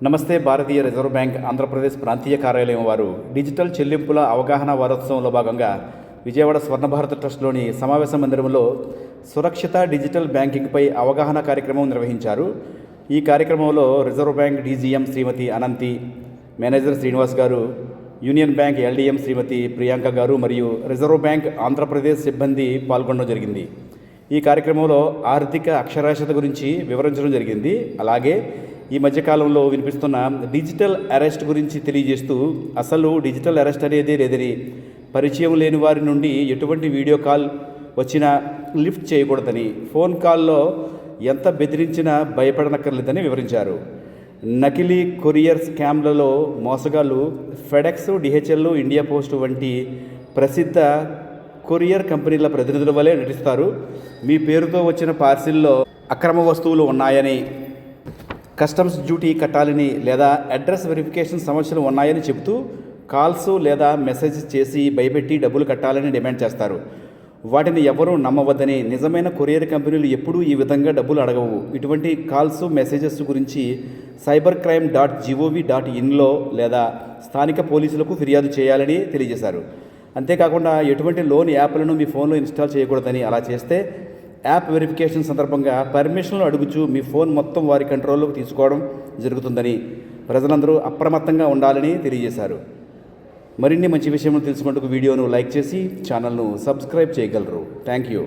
నమస్తే. భారతీయ reserve bank Andhra Pradesh ప్రాంతీయ కార్యాలయం వారు డిజిటల్ చెల్లింపుల అవగాహన వారోత్సవంలో భాగంగా విజయవాడ స్వర్ణభారత ట్రస్ట్లోని సమావేశ మందిరంలో సురక్షిత డిజిటల్ బ్యాంకింగ్పై అవగాహన కార్యక్రమం నిర్వహించారు. ఈ కార్యక్రమంలో రిజర్వ్ బ్యాంక్ డీజీఎం శ్రీమతి అనంతి, మేనేజర్ శ్రీనివాస్ గారు, యూనియన్ బ్యాంక్ ఎల్డీఎం శ్రీమతి ప్రియాంక గారు మరియు రిజర్వ్ బ్యాంక్ ఆంధ్రప్రదేశ్ సిబ్బంది పాల్గొనడం జరిగింది. ఈ కార్యక్రమంలో ఆర్థిక అక్షరాస్యత గురించి వివరించడం జరిగింది. అలాగే ఈ మధ్యకాలంలో వినిపిస్తున్న డిజిటల్ అరెస్ట్ గురించి తెలియజేస్తూ అసలు డిజిటల్ అరెస్ట్ అనేది లేదని, పరిచయం లేని వారి నుండి ఎటువంటి వీడియో కాల్ వచ్చినా లిఫ్ట్ చేయకూడదని, ఫోన్ కాల్లో ఎంత బెదిరించినా భయపడనక్కర్లేదని వివరించారు. నకిలీ కొరియర్ స్కామ్లలో మోసగాళ్ళు ఫెడెక్స్, డిహెచ్ఎల్, ఇండియా పోస్ట్ వంటి ప్రసిద్ధ కొరియర్ కంపెనీల ప్రతినిధుల వలె నటిస్తారు. మీ పేరుతో వచ్చిన పార్సిల్లో అక్రమ వస్తువులు ఉన్నాయని, కస్టమ్స్ డ్యూటీ కట్టాలని లేదా అడ్రస్ వెరిఫికేషన్ సమస్యలు ఉన్నాయని చెబుతూ కాల్స్ లేదా మెసేజ్ చేసి భయపెట్టి డబ్బులు కట్టాలని డిమాండ్ చేస్తారు. వాటిని ఎవరూ నమ్మవద్దని, నిజమైన కొరియర్ కంపెనీలు ఎప్పుడూ ఈ విధంగా డబ్బులు అడగవు. ఇటువంటి కాల్స్, మెసేజెస్ గురించి cybercrime.gov.inలో లేదా స్థానిక పోలీసులకు ఫిర్యాదు చేయాలని తెలియజేశారు. అంతేకాకుండా ఎటువంటి లోన్ యాప్లను మీ ఫోన్లో ఇన్స్టాల్ చేయకూడదని, అలా చేస్తే యాప్ వెరిఫికేషన్ సందర్భంగా పర్మిషన్లు అడుగుచూ మీ ఫోన్ మొత్తం వారి కంట్రోల్లోకి తీసుకోవడం జరుగుతుందని, ప్రజలందరూ అప్రమత్తంగా ఉండాలని తెలియజేశారు. మరిన్ని మంచి విషయాలను తెలుసుకుంటూ వీడియోను లైక్ చేసి ఛానల్ను సబ్స్క్రైబ్ చేయగలరు. Thank you.